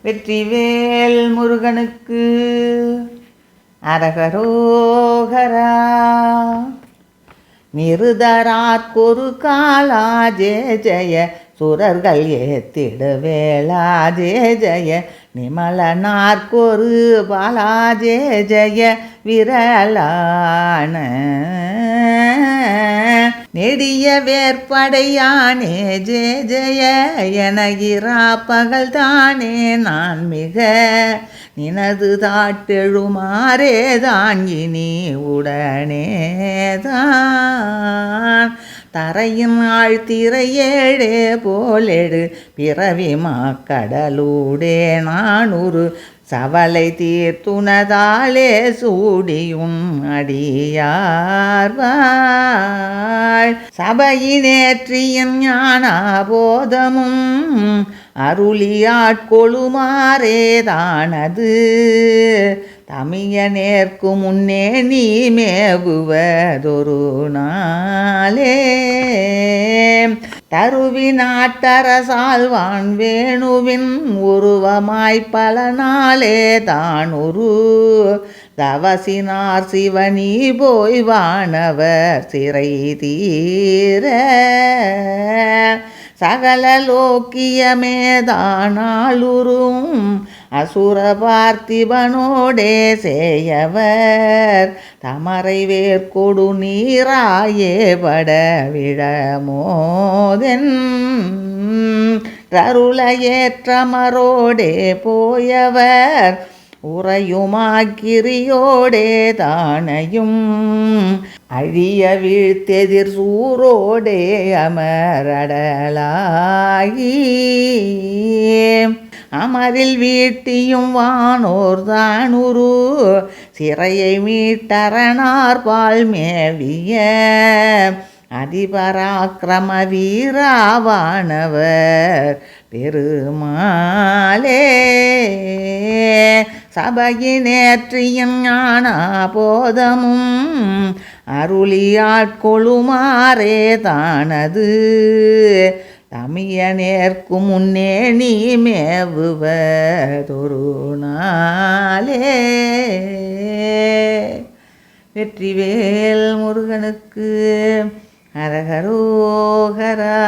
வெற்றிவேல் முருகனுக்கு அரகரோகரா. நிருதராற்கொரு காலா ஜெய ஜெய சுரர்கள் ஏத்திடுவேளா ஜெய ஜெய நிமலனார்க்கொரு பாலா ஜெய ஜெய விரலான நெடிய வேற்படையானே ஜெய ஜெய எனகிறா பகல் தானே நான் மிக நினது தாட்டெழுமாறே தான் இனி உடனே தான் தரையின் ஆழ்த்திரையேழே போலெடு பிறவி மாக்கடலூடே நானூறு சவலை தீர்த்துனதாலே சூடியும் அடியார்வாள் சபையினேற்றியின் ஞான போதமும் அருளியாட்கொழுமாறேதானது தமிய நேர்க்கு முன்னே நீ மேவுவதொரு நாளே தருவினாட்டரசால்வான் வேணுவின் உருவமாய் பல நாளே தானுரு தவசினார் சிவனி போய் வானவர் சிறை தீர சகல லோக்கியமேதானாளுரும் அசுர பார்த்திபனோடே சேயவர் தமரை வேர்கொடு நீராயே பட விழமோதென் ரருளையேற்றமரோடே போயவர் உறையுமாக்கிரியோடே தானையும் அழிய வீழ்த்தெதிர் சூரோடே அமரடலாகி அமரில் வீட்டியும் வானோர் தானுரு சிறையை மீட்டரணார் பால் மேவிய அதிபராக்கிரம வீராவானவர் பெருமாளே சபையினேற்றியின் ஞான போதமும் அருளியாட்கொழுமாறே தானது தமிய நேர்க்கு முன்னே நீ மேவுவதொரு நாளே. வெற்றிவேல் முருகனுக்கு அரகரோகரா.